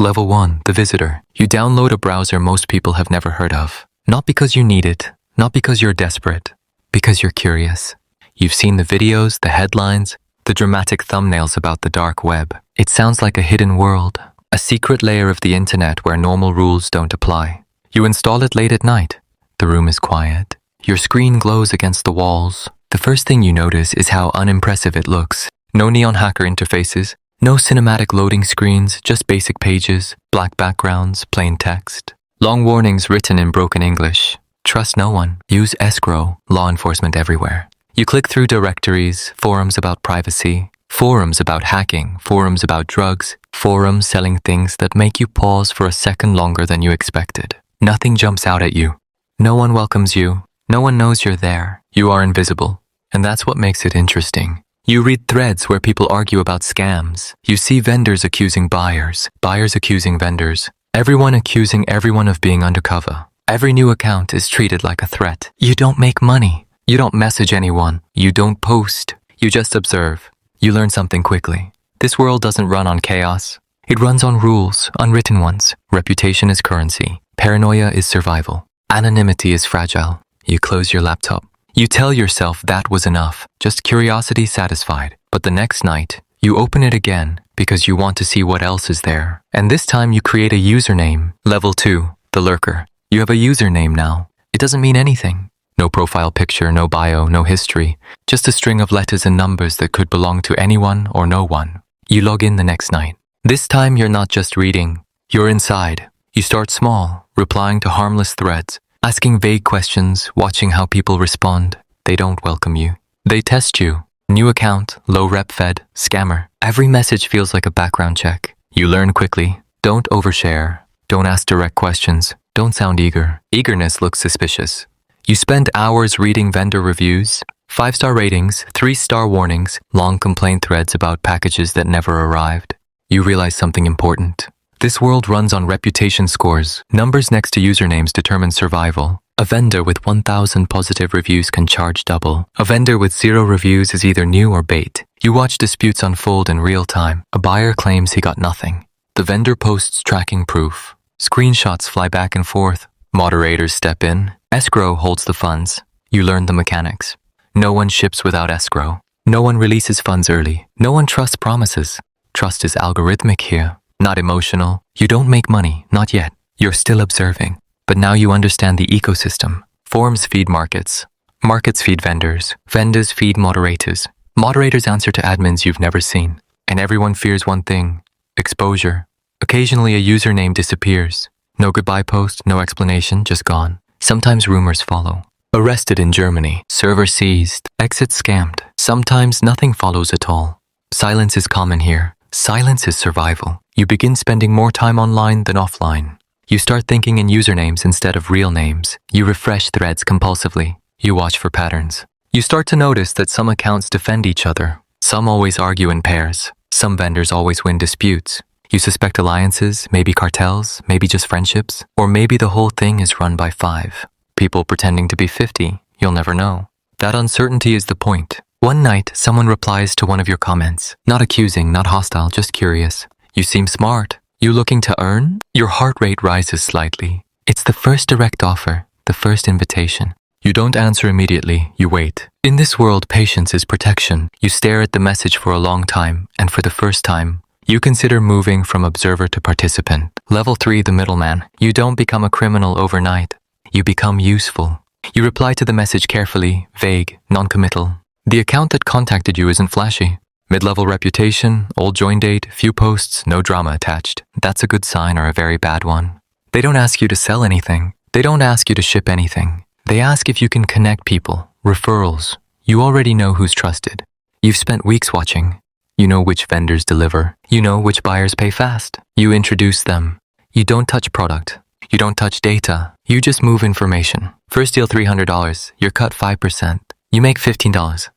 Level 1, the visitor. You download a browser most people have never heard of. Not because you need it, not because you're desperate, because you're curious. You've seen the videos, the headlines, the dramatic thumbnails about the dark web. It sounds like a hidden world, a secret layer of the internet where normal rules don't apply. You install it late at night. The room is quiet. Your screen glows against the walls. The first thing you notice is how unimpressive it looks. No neon hacker interfaces, no cinematic loading screens, just basic pages, black backgrounds, plain text. Long warnings written in broken English. Trust no one. Use escrow. Law enforcement everywhere. You click through directories, forums about privacy, forums about hacking, forums about drugs, forums selling things that make you pause for a second longer than you expected. Nothing jumps out at you. No one welcomes you. No one knows you're there. You are invisible. And that's what makes it interesting. You read threads where people argue about scams. You see vendors accusing buyers, buyers accusing vendors, everyone accusing everyone of being undercover. Every new account is treated like a threat. You don't make money. You don't message anyone. You don't post. You just observe. You learn something quickly. This world doesn't run on chaos. It runs on rules, unwritten ones. Reputation is currency. Paranoia is survival. Anonymity is fragile. You close your laptop. You tell yourself that was enough, just curiosity satisfied. But the next night, you open it again because you want to see what else is there. And this time you create a username. Level 2, the Lurker. You have a username now. It doesn't mean anything. No profile picture, no bio, no history. Just a string of letters and numbers that could belong to anyone or no one. You log in the next night. This time you're not just reading. You're inside. You start small, replying to harmless threads. Asking vague questions, watching how people respond. They don't welcome you. They test you. New account, low rep fed, scammer. Every message feels like a background check. You learn quickly. Don't overshare. Don't ask direct questions. Don't sound eager. Eagerness looks suspicious. You spend hours reading vendor reviews, 5-star ratings, 3-star warnings, long complaint threads about packages that never arrived. You realize something important. This world runs on reputation scores. Numbers next to usernames determine survival. A vendor with 1,000 positive reviews can charge double. A vendor with 0 reviews is either new or bait. You watch disputes unfold in real time. A buyer claims he got nothing. The vendor posts tracking proof. Screenshots fly back and forth. Moderators step in. Escrow holds the funds. You learn the mechanics. No one ships without escrow. No one releases funds early. No one trusts promises. Trust is algorithmic here. Not emotional. You don't make money, not yet. You're still observing. But now you understand the ecosystem. Forums feed markets. Markets feed vendors. Vendors feed moderators. Moderators answer to admins you've never seen. And everyone fears one thing: exposure. Occasionally a username disappears. No goodbye post, no explanation, just gone. Sometimes rumors follow. Arrested in Germany. Server seized. Exit scammed. Sometimes nothing follows at all. Silence is common here. Silence is survival. You begin spending more time online than offline. You start thinking in usernames instead of real names. You refresh threads compulsively. You watch for patterns. You start to notice that some accounts defend each other. Some always argue in pairs. Some vendors always win disputes. You suspect alliances, maybe cartels, maybe just friendships, or maybe the whole thing is run by 5. People pretending to be 50. You'll never know. That uncertainty is the point. One night, someone replies to one of your comments. Not accusing, not hostile, just curious. You seem smart. You looking to earn? Your heart rate rises slightly. It's the first direct offer, the first invitation. You don't answer immediately, you wait. In this world, patience is protection. You stare at the message for a long time, and for the first time, you consider moving from observer to participant. Level 3, the middleman. You don't become a criminal overnight. You become useful. You reply to the message carefully, vague, non-committal. The account that contacted you isn't flashy. Mid-level reputation, old join date, few posts, no drama attached. That's a good sign or a very bad one. They don't ask you to sell anything. They don't ask you to ship anything. They ask if you can connect people, referrals. You already know who's trusted. You've spent weeks watching. You know which vendors deliver. You know which buyers pay fast. You introduce them. You don't touch product. You don't touch data. You just move information. First deal $300. You're cut 5%. You make $15.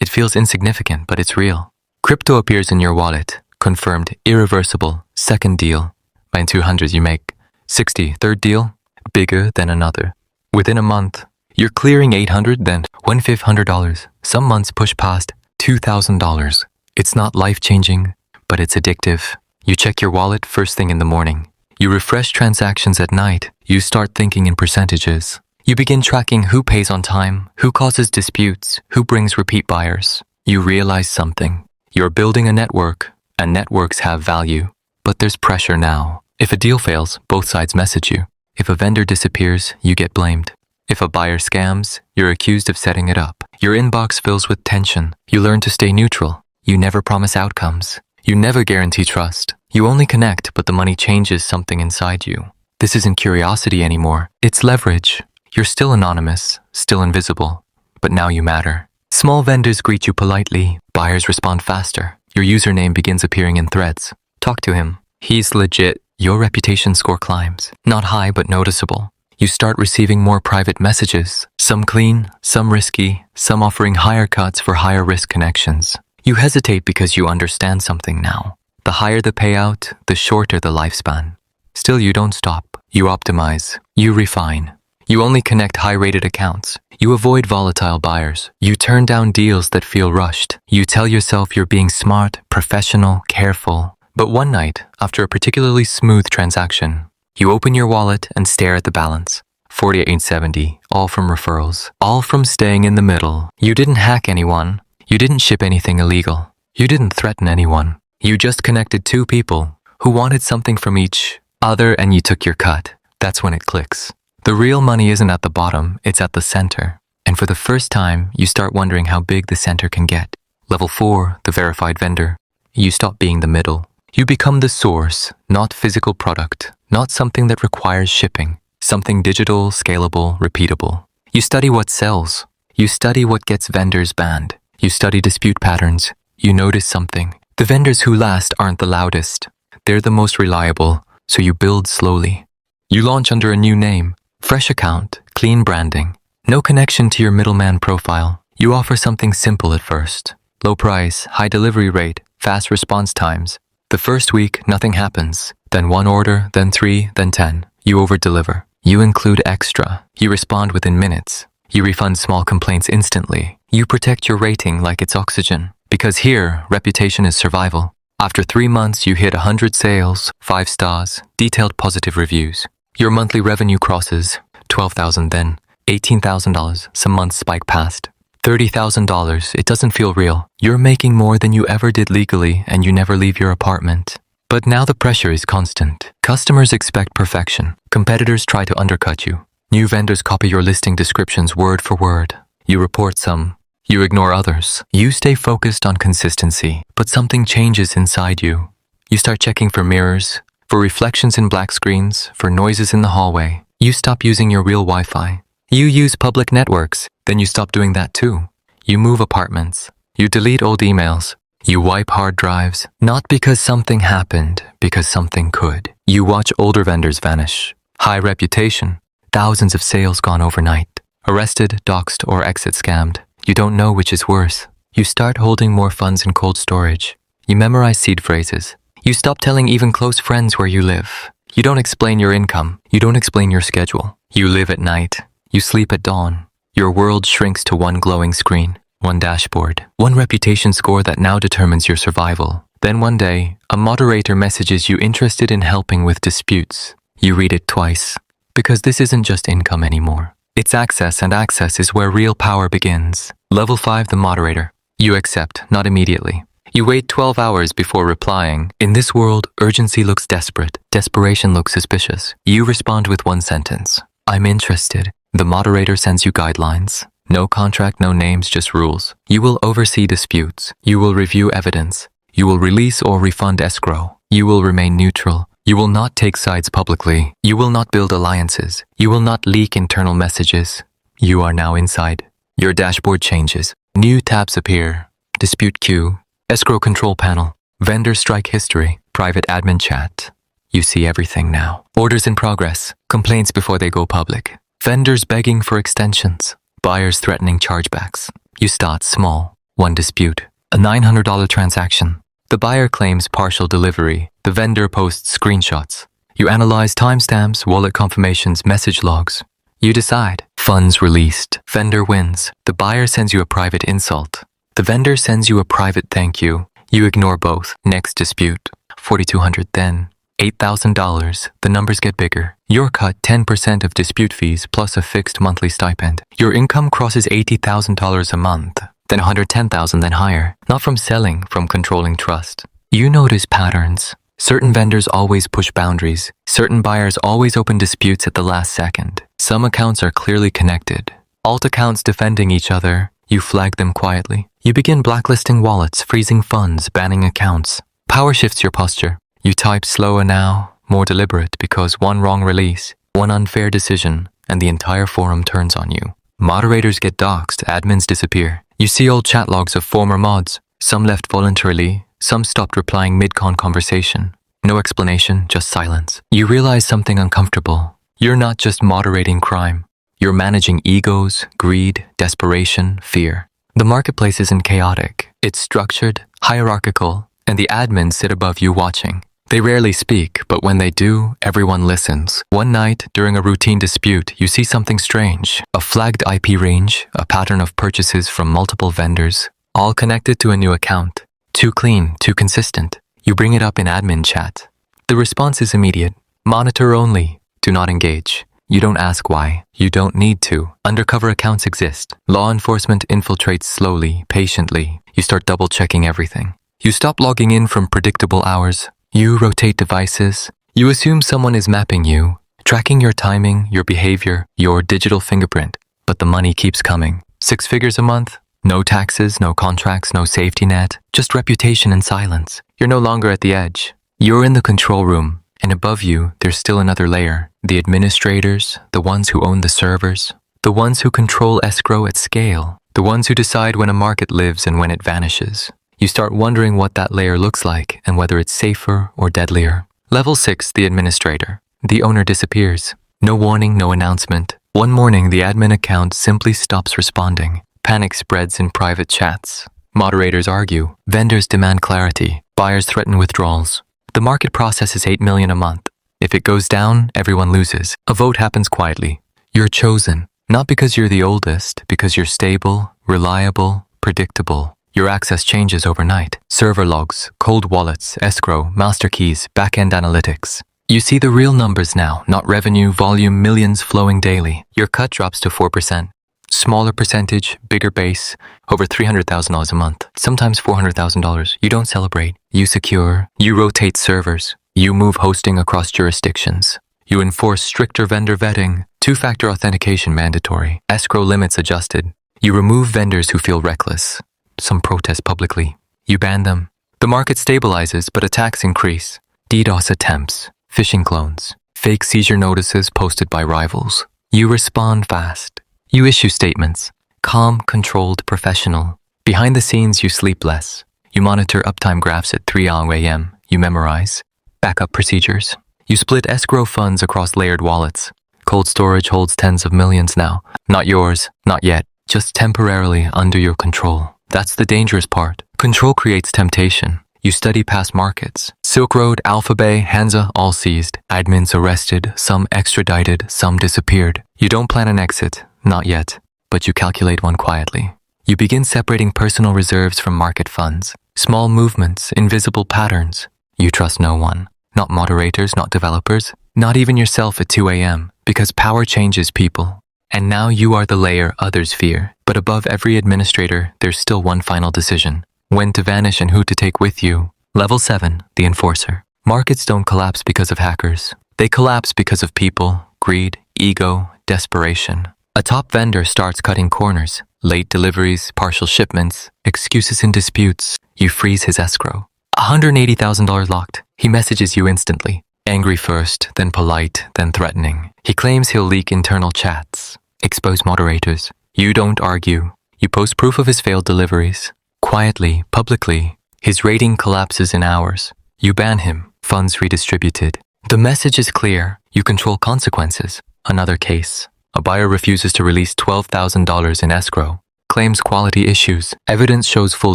It feels insignificant, but it's real. Crypto appears in your wallet. Confirmed, irreversible. Second deal. By 200 you make 60. Third deal. Bigger than another. Within a month, you're clearing $800, then $1,500. Some months push past $2,000. It's not life-changing, but it's addictive. You check your wallet first thing in the morning. You refresh transactions at night. You start thinking in percentages. You begin tracking who pays on time, who causes disputes, who brings repeat buyers. You realize something. You're building a network, and networks have value. But there's pressure now. If a deal fails, both sides message you. If a vendor disappears, you get blamed. If a buyer scams, you're accused of setting it up. Your inbox fills with tension. You learn to stay neutral. You never promise outcomes. You never guarantee trust. You only connect, but the money changes something inside you. This isn't curiosity anymore. It's leverage. You're still anonymous, still invisible, but now you matter. Small vendors greet you politely. Buyers respond faster. Your username begins appearing in threads. Talk to him. He's legit. Your reputation score climbs. Not high, but noticeable. You start receiving more private messages. Some clean, some risky, some offering higher cuts for higher risk connections. You hesitate because you understand something now. The higher the payout, the shorter the lifespan. Still, you don't stop. You optimize. You refine. You only connect high-rated accounts. You avoid volatile buyers. You turn down deals that feel rushed. You tell yourself you're being smart, professional, careful. But one night, after a particularly smooth transaction, you open your wallet and stare at the balance. 4870, all from referrals, all from staying in the middle. You didn't hack anyone. You didn't ship anything illegal. You didn't threaten anyone. You just connected two people who wanted something from each other, and you took your cut. That's when it clicks. The real money isn't at the bottom, it's at the center. And for the first time, you start wondering how big the center can get. Level 4, the verified vendor. You stop being the middle. You become the source, not physical product, not something that requires shipping, something digital, scalable, repeatable. You study what sells. You study what gets vendors banned. You study dispute patterns. You notice something. The vendors who last aren't the loudest. They're the most reliable, so you build slowly. You launch under a new name, fresh account, clean branding, no connection to your middleman profile. You offer something simple at first. Low price, high delivery rate, fast response times. The first week, nothing happens. Then 1 order, then 3, then 10. You over-deliver. You include extra. You respond within minutes. You refund small complaints instantly. You protect your rating like it's oxygen. Because here, reputation is survival. After 3 months, you hit 100 sales, 5 stars, detailed positive reviews. Your monthly revenue crosses $12,000, then $18,000. Some months spike past $30,000. It doesn't feel real. You're making more than you ever did legally, and you never leave your apartment. But now the pressure is constant. Customers expect perfection. Competitors try to undercut you. New vendors copy your listing descriptions word for word. You report some. You ignore others. You stay focused on consistency, but something changes inside you. You start checking for mirrors, for reflections in black screens, for noises in the hallway. You stop using your real Wi-Fi. You use public networks, then you stop doing that too. You move apartments. You delete old emails. You wipe hard drives, not because something happened, because something could. You watch older vendors vanish. High reputation, thousands of sales gone overnight. Arrested, doxed, or exit scammed. You don't know which is worse. You start holding more funds in cold storage. You memorize seed phrases. You stop telling even close friends where you live. You don't explain your income. You don't explain your schedule. You live at night. You sleep at dawn. Your world shrinks to one glowing screen, one dashboard, one reputation score that now determines your survival. Then one day, a moderator messages you interested in helping with disputes. You read it twice, because this isn't just income anymore. It's access, and access is where real power begins. Level 5, the moderator. You accept, not immediately. You wait 12 hours before replying. In this world, urgency looks desperate. Desperation looks suspicious. You respond with one sentence. I'm interested. The moderator sends you guidelines. No contract, no names, just rules. You will oversee disputes. You will review evidence. You will release or refund escrow. You will remain neutral. You will not take sides publicly. You will not build alliances. You will not leak internal messages. You are now inside. Your dashboard changes. New tabs appear. Dispute queue. Escrow control panel. Vendor strike history. Private admin chat. You see everything now. Orders in progress. Complaints before they go public. Vendors begging for extensions. Buyers threatening chargebacks. You start small. One dispute. A $900 transaction. The buyer claims partial delivery. The vendor posts screenshots. You analyze timestamps, wallet confirmations, message logs. You decide. Funds released. Vendor wins. The buyer sends you a private insult. The vendor sends you a private thank you. You ignore both. Next dispute. $4,200, then $8,000. The numbers get bigger. You're cut 10% of dispute fees plus a fixed monthly stipend. Your income crosses $80,000 a month, then $110,000, then higher. Not from selling, from controlling trust. You notice patterns. Certain vendors always push boundaries. Certain buyers always open disputes at the last second. Some accounts are clearly connected. Alt accounts defending each other. You flag them quietly. You begin blacklisting wallets, freezing funds, banning accounts. Power shifts your posture. You type slower now, more deliberate, because one wrong release, one unfair decision, and the entire forum turns on you. Moderators get doxxed, admins disappear. You see old chat logs of former mods. Some left voluntarily, some stopped replying mid-con conversation. No explanation, just silence. You realize something uncomfortable. You're not just moderating crime. You're managing egos, greed, desperation, fear. The marketplace isn't chaotic. It's structured, hierarchical, and the admins sit above you watching. They rarely speak, but when they do, everyone listens. One night, during a routine dispute, you see something strange. A flagged IP range, a pattern of purchases from multiple vendors, all connected to a new account. Too clean, too consistent. You bring it up in admin chat. The response is immediate. Monitor only. Do not engage. You don't ask why. You don't need to. Undercover accounts exist. Law enforcement infiltrates slowly, patiently. You start double-checking everything. You stop logging in from predictable hours. You rotate devices. You assume someone is mapping you, tracking your timing, your behavior, your digital fingerprint. But the money keeps coming. 6 figures a month. No taxes, no contracts, no safety net. Just reputation and silence. You're no longer at the edge. You're in the control room. And above you, there's still another layer. The administrators, the ones who own the servers, the ones who control escrow at scale, the ones who decide when a market lives and when it vanishes. You start wondering what that layer looks like and whether it's safer or deadlier. Level 6, the administrator. The owner disappears. No warning, no announcement. One morning, the admin account simply stops responding. Panic spreads in private chats. Moderators argue. Vendors demand clarity. Buyers threaten withdrawals. The market processes $8 million a month. If it goes down, everyone loses. A vote happens quietly. You're chosen, not because you're the oldest, because you're stable, reliable, predictable. Your access changes overnight. Server logs, cold wallets, escrow, master keys, back-end analytics. You see the real numbers now, not revenue, volume, millions flowing daily. Your cut drops to 4%. Smaller percentage, bigger base, over $300,000 a month, sometimes $400,000. You don't celebrate. You secure. You rotate servers. You move hosting across jurisdictions. You enforce stricter vendor vetting, 2-factor authentication mandatory, escrow limits adjusted. You remove vendors who feel reckless. Some protest publicly. You ban them. The market stabilizes, but attacks increase. DDoS attempts, phishing clones, fake seizure notices posted by rivals. You respond fast. You issue statements. Calm, controlled, professional. Behind the scenes, you sleep less. You monitor uptime graphs at 3 a.m. You memorize. Backup procedures. You split escrow funds across layered wallets. Cold storage holds tens of millions now. Not yours, not yet. Just temporarily under your control. That's the dangerous part. Control creates temptation. You study past markets. Silk Road, Alphabay, Hansa, all seized. Admins arrested, some extradited, some disappeared. You don't plan an exit, not yet, but you calculate one quietly. You begin separating personal reserves from market funds. Small movements, invisible patterns. You trust no one. Not moderators, not developers, not even yourself at 2 a.m. Because power changes people. And now you are the layer others fear. But above every administrator, there's still one final decision. When to vanish and who to take with you. Level 7, the enforcer. Markets don't collapse because of hackers. They collapse because of people, greed, ego, desperation. A top vendor starts cutting corners. Late deliveries, partial shipments, excuses in disputes. You freeze his escrow. $180,000 locked. He messages you instantly. Angry first, then polite, then threatening. He claims he'll leak internal chats. Expose moderators. You don't argue. You post proof of his failed deliveries. Quietly, publicly, his rating collapses in hours. You ban him. Funds redistributed. The message is clear. You control consequences. Another case. A buyer refuses to release $12,000 in escrow. Claims quality issues. Evidence shows full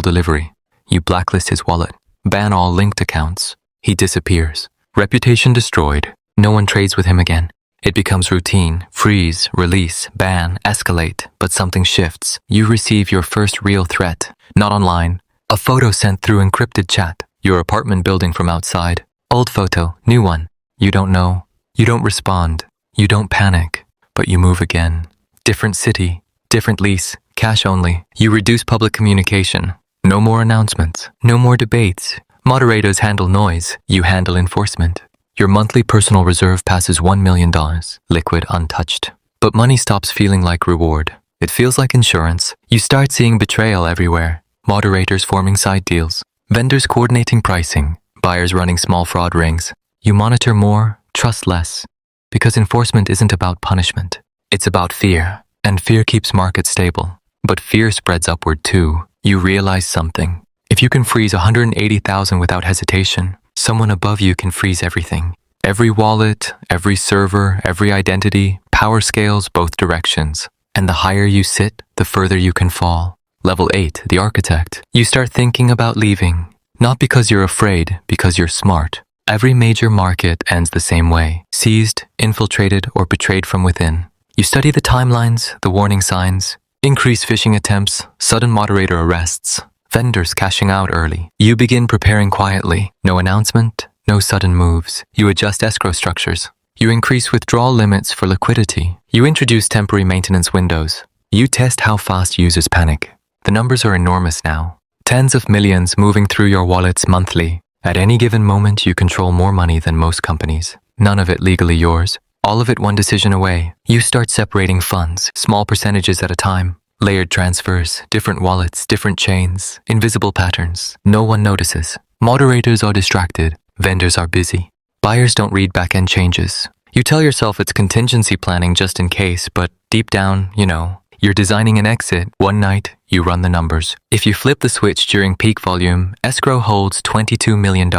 delivery. You blacklist his wallet. Ban all linked accounts. He disappears. Reputation destroyed. No one trades with him again. It becomes routine. Freeze, release, ban, escalate. But something shifts. You receive your first real threat. Not online. A photo sent through encrypted chat. Your apartment building from outside. Old photo, new one. You don't know. You don't respond. You don't panic. But you move again. Different city. Different lease. Cash only. You reduce public communication. No more announcements. No more debates. Moderators handle noise. You handle enforcement. Your monthly personal reserve passes $1 million. Liquid, untouched. But money stops feeling like reward. It feels like insurance. You start seeing betrayal everywhere. Moderators forming side deals. Vendors coordinating pricing. Buyers running small fraud rings. You monitor more, trust less. Because enforcement isn't about punishment. It's about fear. And fear keeps markets stable. But fear spreads upward too. You realize something. If you can freeze 180,000 without hesitation, someone above you can freeze everything. Every wallet, every server, every identity, power scales both directions. And the higher you sit, the further you can fall. Level 8, the architect. You start thinking about leaving. Not because you're afraid, because you're smart. Every major market ends the same way. Seized, infiltrated, or betrayed from within. You study the timelines, the warning signs. Increased phishing attempts, sudden moderator arrests. Vendors cashing out early. You begin preparing quietly. No announcement, no sudden moves. You adjust escrow structures. You increase withdrawal limits for liquidity. You introduce temporary maintenance windows. You test how fast users panic. The numbers are enormous now. Tens of millions moving through your wallets monthly. At any given moment, you control more money than most companies. None of it legally yours. All of it one decision away. You start separating funds, small percentages at a time. Layered transfers, different wallets, different chains, invisible patterns. No one notices. Moderators are distracted. Vendors are busy. Buyers don't read back-end changes. You tell yourself it's contingency planning just in case, but deep down, you're designing an exit. One night, you run the numbers. If you flip the switch during peak volume, escrow holds $22 million,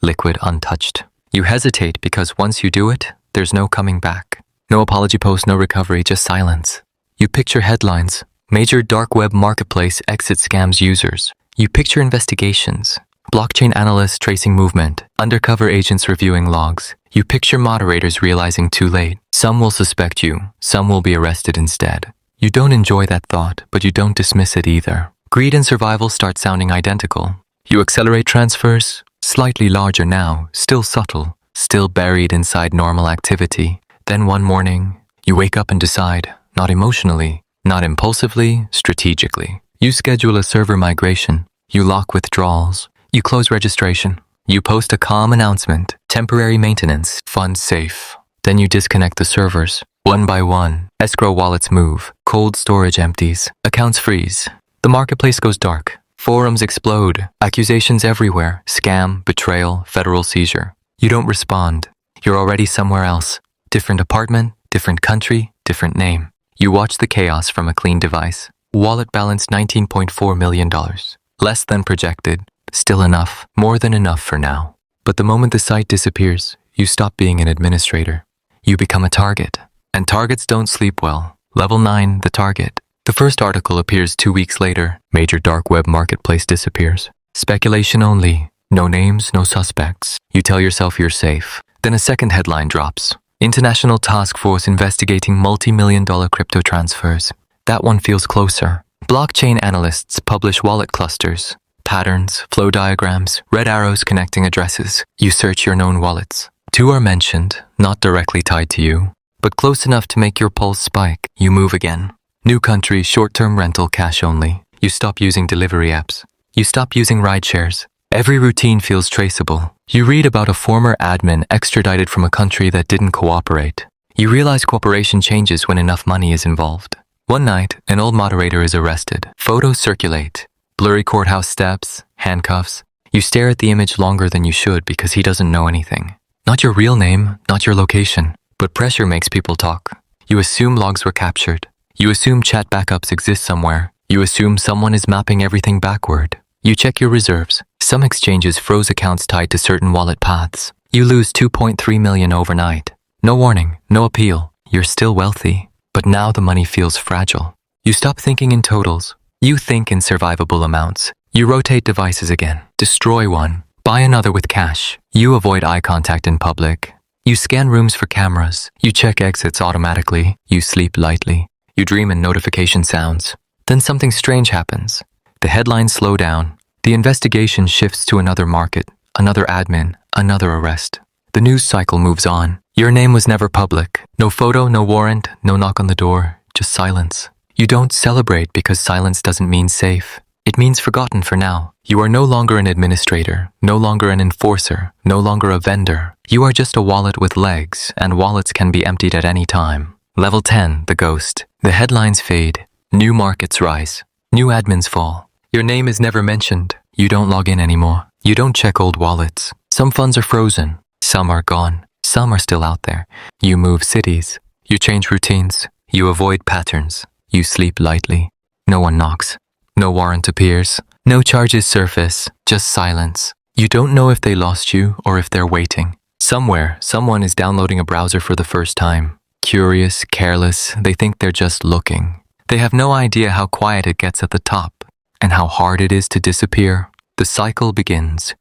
liquid, untouched. You hesitate because once you do it, there's no coming back. No apology post, no recovery, just silence. You picture headlines. Major dark web marketplace exit scams users. You picture investigations. Blockchain analysts tracing movement. Undercover agents reviewing logs. You picture moderators realizing too late. Some will suspect you. Some will be arrested instead. You don't enjoy that thought, but you don't dismiss it either. Greed and survival start sounding identical. You accelerate transfers. Slightly larger now. Still subtle. Still buried inside normal activity. Then one morning, you wake up and decide. Not emotionally, not impulsively, strategically. You schedule a server migration. You lock withdrawals. You close registration. You post a calm announcement. Temporary maintenance. Funds safe. Then you disconnect the servers. One by one, escrow wallets move. Cold storage empties. Accounts freeze. The marketplace goes dark. Forums explode. Accusations everywhere. Scam, betrayal, federal seizure. You don't respond. You're already somewhere else. Different apartment, different country, different name. You watch the chaos from a clean device. Wallet balance $19.4 million. Less than projected. Still enough. More than enough for now. But the moment the site disappears, you stop being an administrator. You become a target. And targets don't sleep well. Level 9, the target. The first article appears 2 weeks later. Major dark web marketplace disappears. Speculation only. No names, no suspects. You tell yourself you're safe. Then a second headline drops. International task force investigating multi-million-dollar crypto transfers. That one feels closer. Blockchain analysts publish wallet clusters, patterns, flow diagrams, red arrows connecting addresses. You search your known wallets. 2 are mentioned, not directly tied to you, but close enough to make your pulse spike. You move again. New country, short-term rental, cash only. You stop using delivery apps. You stop using ride shares. Every routine feels traceable. You read about a former admin extradited from a country that didn't cooperate. You realize cooperation changes when enough money is involved. One night, an old moderator is arrested. Photos circulate. Blurry courthouse steps, handcuffs. You stare at the image longer than you should because he doesn't know anything. Not your real name, not your location, but pressure makes people talk. You assume logs were captured. You assume chat backups exist somewhere. You assume someone is mapping everything backward. You check your reserves. Some exchanges froze accounts tied to certain wallet paths. You lose $2.3 million overnight. No warning, no appeal. You're still wealthy, but now the money feels fragile. You stop thinking in totals. You think in survivable amounts. You rotate devices again. Destroy one. Buy another with cash. You avoid eye contact in public. You scan rooms for cameras. You check exits automatically. You sleep lightly. You dream in notification sounds. Then something strange happens. The headlines slow down. The investigation shifts to another market, another admin, another arrest. The news cycle moves on. Your name was never public. No photo, no warrant, no knock on the door, just silence. You don't celebrate because silence doesn't mean safe. It means forgotten for now. You are no longer an administrator, no longer an enforcer, no longer a vendor. You are just a wallet with legs, and wallets can be emptied at any time. Level 10, the ghost. The headlines fade. New markets rise. New admins fall. Your name is never mentioned. You don't log in anymore. You don't check old wallets. Some funds are frozen. Some are gone. Some are still out there. You move cities. You change routines. You avoid patterns. You sleep lightly. No one knocks. No warrant appears. No charges surface. Just silence. You don't know if they lost you or if they're waiting. Somewhere, someone is downloading a browser for the first time. Curious, careless, they think they're just looking. They have no idea how quiet it gets at the top and how hard it is to disappear. The cycle begins.